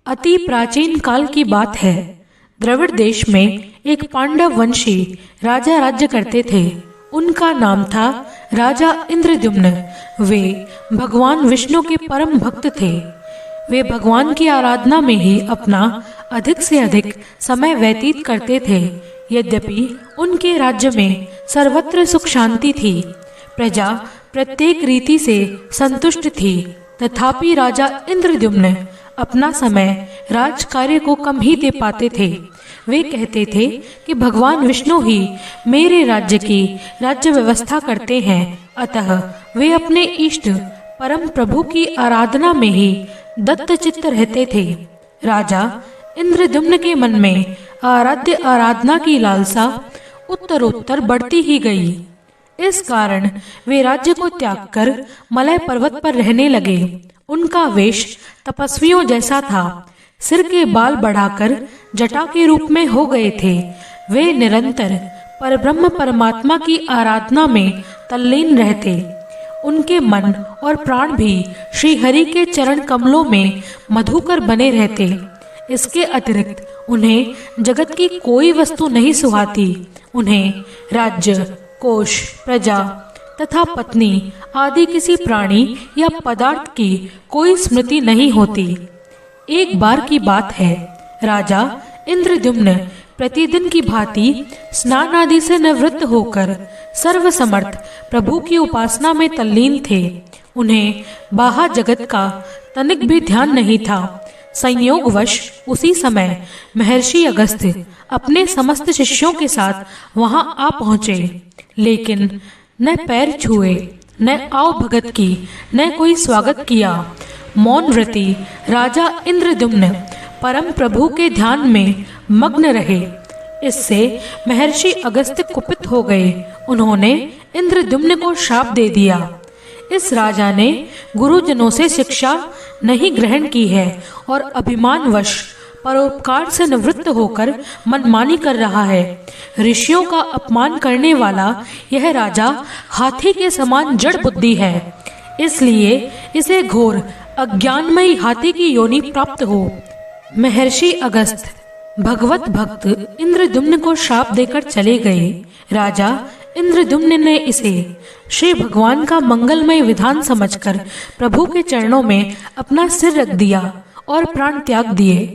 अति प्राचीन काल की बात है। द्रविड़ देश में एक पांडव वंशी राजा राज्य करते थे। उनका नाम था राजा इंद्रद्युम्न। वे भगवान विष्णु के परम भक्त थे। वे भगवान की आराधना में ही अपना अधिक से अधिक समय व्यतीत करते थे। यद्यपि उनके राज्य में सर्वत्र सुख शांति थी, प्रजा प्रत्येक रीति से संतुष्ट थी, तथापि राजा इंद्रद्युम्न अपना समय राज कार्य को कम ही दे पाते थे। वे कहते थे कि भगवान विष्णु ही मेरे राज्य की राज्य व्यवस्था करते हैं, अतः वे अपने इष्ट परम प्रभु की आराधना में ही दत्तचित्त रहते थे। राजा इंद्रद्युम्न के मन में आराध्य आराधना की लालसा उत्तरोत्तर बढ़ती ही गई। इस कारण वे राज्य को त्याग कर मलय पर्वत पर रहने लगे। उनका वेश तपस्वियों जैसा था। सिर के बाल बढ़ाकर जटा के रूप में हो गए थे। वे निरंतर परब्रह्म परमात्मा की आराधना में तल्लीन रहते। उनके मन और प्राण भी श्री हरि के चरण कमलों में मधुकर बने रहते। इसके अतिरिक्त उन्हें जगत की कोई वस्तु नहीं सुहाती। उन्हें राज्य, कोश, प्रजा तथा पत्नी आदि किसी प्राणी या पदार्थ की कोई स्मृति नहीं होती। एक बार की बात है, राजा इंद्रद्युम्न प्रतिदिन की भांति स्नान आदि से निवृत्त होकर सर्वसमर्थ प्रभु की उपासना में तल्लीन थे। उन्हें बाहर जगत का तनिक भी ध्यान नहीं था। संयोगवश उसी समय महर्षि अगस्त्य अपने समस्त शिष्यों के साथ वहां आ पहुंचे, लेकिन न पैर छुए, न आओ भगत की, न कोई स्वागत किया। मौन व्रती राजा इंद्रद्युम्न परम प्रभु के ध्यान में मग्न रहे। इससे महर्षि अगस्त्य कुपित हो गए। उन्होंने इंद्रद्युम्न को श्राप दे दिया। इस राजा ने गुरुजनों से शिक्षा नहीं ग्रहण की है और अभिमानवश परोपकार से निवृत्त होकर मनमानी कर रहा है। ऋषियों का अपमान करने वाला यह राजा हाथी के समान जड़ बुद्धि है। इसलिए इसे घोर अज्ञानमयी हाथी की योनि प्राप्त हो। महर्षि अगस्त्य भगवत भक्त इंद्रद्युम्न को श्राप देकर चले गए। राजा इंद्रद्युम्न ने इसे श्री भगवान का मंगलमय विधान समझकर प्रभु के चरणों में अपना सिर रख दिया और प्राण त्याग दिए।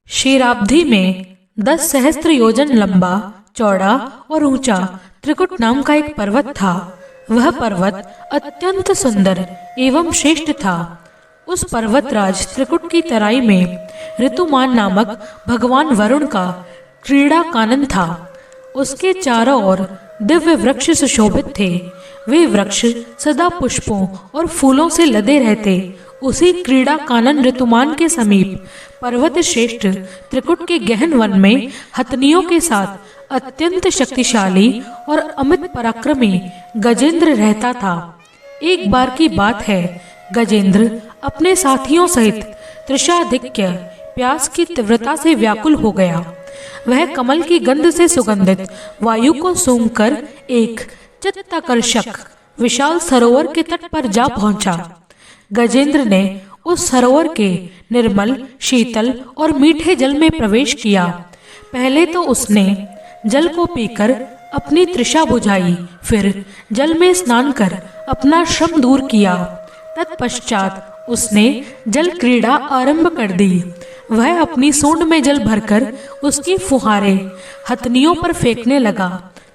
क्षीराब्धि में 10 सहस्त्र योजन लंबा, चौड़ा और ऊंचा त्रिकुट नाम का एक पर्वत था। वह पर्वत अत्यंत सुंदर एवं श्रेष्ठ था। उस पर्वतराज त्रिकुट की तराई में ऋतुमान नामक भगवान वरुण का क्रीड़ा कानन था। उसके चारों ओर दिव्य वृक्ष सुशोभित थे। वे वृक्ष सदा पुष्पों और फूलों से लदे रहते। उसी क्रीड़ा कानन ऋतुमान के समीप पर्वत श्रेष्ठ त्रिकुट के गहन वन में हथनियों के साथ अत्यंत शक्तिशाली और अमित पराक्रमी गजेंद्र रहता था। एक बार की बात है, गजेंद्र अपने साथियों सहित तृषाधिक्य प्यास की तीव्रता से व्याकुल हो गया। वह कमल की गंध से सुगंधित वायु को सूंघकर एक चित्ताकर्षक विशाल सरोवर के तट पर जा पहुंचा। गजेंद्र ने उस सरोवर के निर्मल, शीतल और मीठे जल में प्रवेश किया। पहले तो उसने जल को पीकर अपनी तृषा बुझाई, फिर जल में स्नान कर अपना श्रम दूर किया। तत्पश्चात उसने जल क्रीड़ा आरंभ कर दी। वह अपनी सूंड में जल भरकर उसकी फुहारें हथनियों पर फेंकने लगा।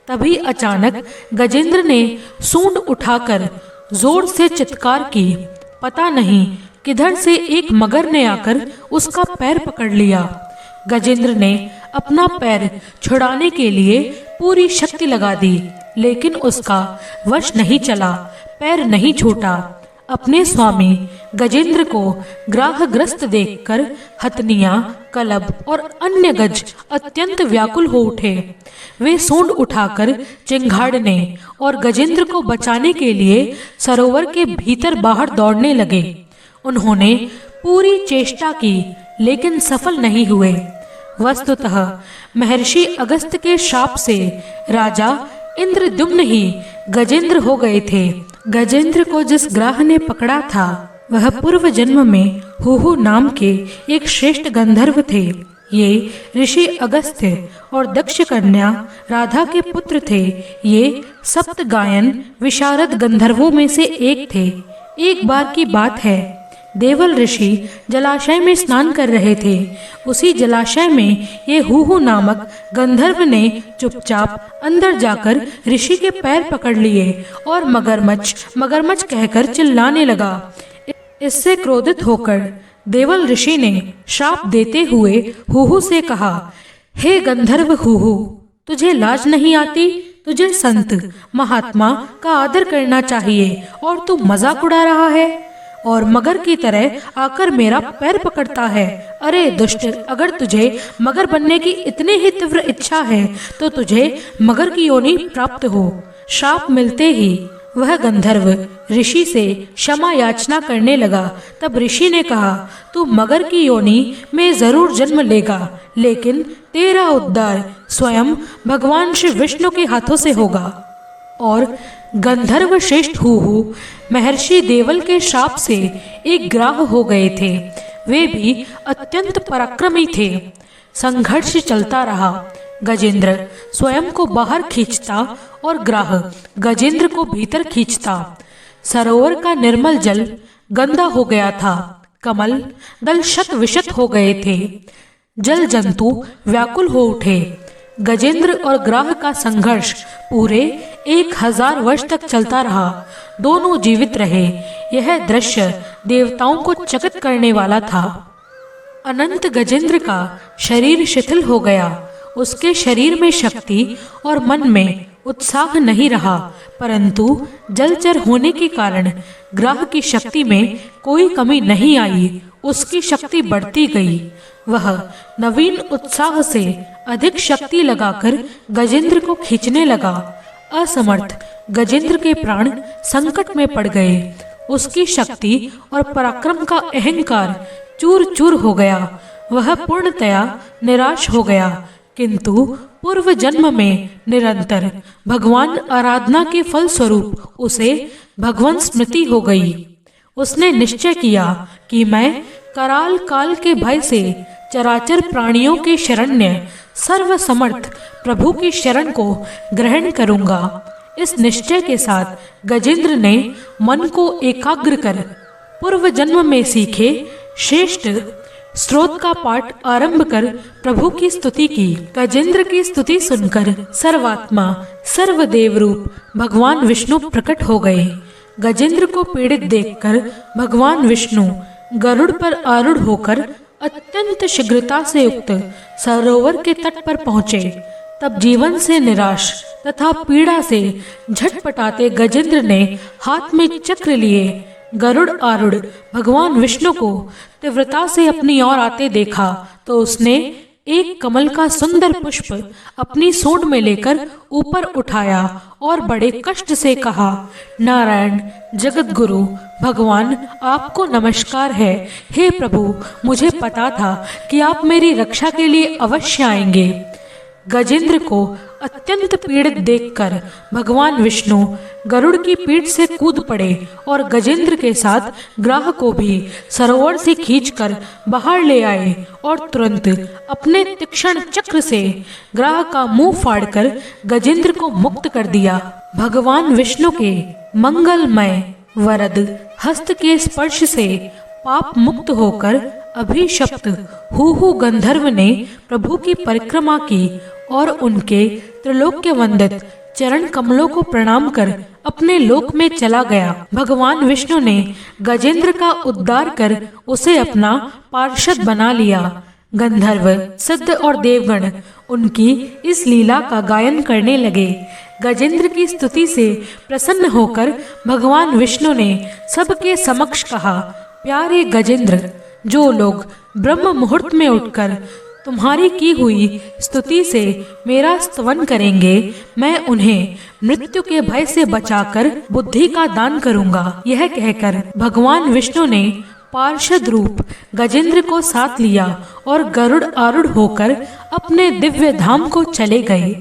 तभी अचानक गजेंद्र ने सूंड उठाकर जोर से चित्कार की। पता नहीं किधर से एक मगर ने आकर उसका पैर पकड़ लिया। गजेंद्र ने अपना पैर छुड़ाने के लिए पूरी शक्ति लगा दी, लेकिन उसका वश नहीं चला, पैर नहीं छूटा। अपने स्वामी गजेंद्र को ग्राहग्रस्त देखकर हथनियां, कलब और अन्य गज अत्यंत व्याकुल हो उठे। वे सूंड उठाकर चिंगाड़ने और गजेंद्र को बचाने के लिए सरोवर के भीतर बाहर दौड़ने लगे। उन्होंने पूरी चेष्टा की, लेकिन सफल नहीं हुए। वस्तुतः महर्षि अगस्त्य के शाप से राजा इंद्रद्युम्न ही गजेंद्र हो गए थे। गजेंद्र को जिस ग्राह ने पकड़ा था वह पूर्व जन्म में हुहु नाम के एक श्रेष्ठ गंधर्व थे। ये ऋषि अगस्त्य और दक्ष कन्या राधा के पुत्र थे। ये सप्त गायन विशारद गंधर्वों में से एक थे। एक बार की बात है, देवल ऋषि जलाशय में स्नान कर रहे थे। उसी जलाशय में ये हुहु नामक गंधर्व ने चुपचाप अंदर जाकर ऋषि के पैर पकड़ लिए और मगरमच्छ मगरमच्छ कहकर चिल्लाने लगा। इससे क्रोधित होकर देवल ऋषि ने श्राप देते हुए हुहु से कहा, हे गंधर्व हुहु, तुझे लाज नहीं आती? तुझे संत महात्मा का आदर करना चाहिए और तू मजाक उड़ा रहा है और मगर की तरह आकर मेरा पैर पकड़ता है। अरे दुष्ट, अगर तुझे मगर बनने की इतनी ही तीव्र इच्छा है तो तुझे मगर की योनि प्राप्त हो। श्राप मिलते ही वह गंधर्व ऋषि से क्षमा याचना करने लगा। तब ऋषि ने कहा, तू मगर की योनि में जरूर जन्म लेगा, लेकिन तेरा उद्धार स्वयं भगवान श्री विष्णु के हाथों से होगा। और गंधर्व श्रेष्ठ हुहु महर्षि देवल के श्राप से एक ग्राह हो गए थे। वे भी अत्यंत पराक्रमी थे। संघर्ष चलता रहा। गजेंद्र स्वयं को बाहर खींचता और ग्राह गजेंद्र को भीतर खींचता। सरोवर का निर्मल जल गंदा हो गया था। कमल दल शत विशत हो गए थे। जल जंतु व्याकुल हो उठे। गजेंद्र और ग्राह का संघर्ष पूरे 1000 वर्ष तक चलता रहा। दोनों जीवित रहे। यह दृश्य देवताओं को चकित करने वाला था। अनंत गजेंद्र का शरीर शिथिल हो गया। उसके शरीर में शक्ति और मन में उत्साह नहीं रहा, परंतु जलचर होने के कारण ग्राह की शक्ति में कोई कमी नहीं आई। उसकी शक्ति बढ़ती गई। वह नवीन उत्साह से अधिक शक्ति लगाकर गजेंद्र को खींचने लगा। असमर्थ गजेंद्र के प्राण संकट में पड़ गए। उसकी शक्ति और पराक्रम का अहंकार चूर चूर हो गया। वह पूर्णतया निराश हो गया। किंतु पूर्व जन्म में निरंतर भगवान आराधना के फल स्वरूप उसे भगवान स्मृति हो गई। उसने निश्चय किया कि मैं कराल काल के भय से चराचर प्राणियों के शरण्य सर्वसमर्थ प्रभु की शरण को ग्रहण करूंगा। इस निश्चय के साथ गजेंद्र ने मन को एकाग्र कर पूर्व जन्म में सीखे श्रेष्ठ स्तोत्र का पाठ आरंभ कर प्रभु की स्तुति की। गजेंद्र की स्तुति सुनकर सर्वात्मा सर्वदेव रूप भगवान विष्णु प्रकट हो गए। गजेंद्र को पीड़ित देखकर भगवान विष्णु गरुड़ पर आरूढ़ होकर अत्यंत शीघ्रता से युक्त सरोवर के तट पर पहुंचे। तब जीवन से निराश तथा पीड़ा से झटपटाते गजेंद्र ने हाथ में चक्र लिए गरुड़ आरूढ़ भगवान विष्णु को तीव्रता से अपनी ओर आते देखा तो उसने एक कमल का सुंदर पुष्प अपनी सूंड में लेकर ऊपर उठाया और बड़े कष्ट से कहा, नारायण जगत गुरु भगवान, आपको नमस्कार है। हे प्रभु, मुझे पता था कि आप मेरी रक्षा के लिए अवश्य आएंगे। गजेंद्र को अत्यंत पीड़ित देखकर भगवान विष्णु गरुड़ की पीठ से कूद पड़े और गजेंद्र के साथ ग्राह को भी सरोवर से खींचकर बाहर ले आए और तुरंत अपने तीक्ष्ण चक्र से ग्राह का मुंह फाड़कर गजेंद्र को मुक्त कर दिया। भगवान विष्णु के मंगलमय वरद हस्त के स्पर्श से पाप मुक्त होकर अभिशप्त हुहु गंधर्व ने प्रभु की परिक्रमा की और उनके त्रिलोक्य वंदित चरण कमलों को प्रणाम कर अपने लोक में चला गया। भगवान विष्णु ने गजेंद्र का उद्धार कर उसे अपना पार्षद बना लिया। गंधर्व सिद्ध और देवगण उनकी इस लीला का गायन करने लगे। गजेंद्र की स्तुति से प्रसन्न होकर भगवान विष्णु ने सबके समक्ष कहा, प्यारे गजेंद्र, जो लोग ब्रह्म मुहूर्त में उठकर तुम्हारी की हुई स्तुति से मेरा स्तवन करेंगे, मैं उन्हें मृत्यु के भय से बचाकर बुद्धि का दान करूंगा। यह कहकर भगवान विष्णु ने पार्षद रूप गजेंद्र को साथ लिया और गरुड़ आरूढ़ होकर अपने दिव्य धाम को चले गए।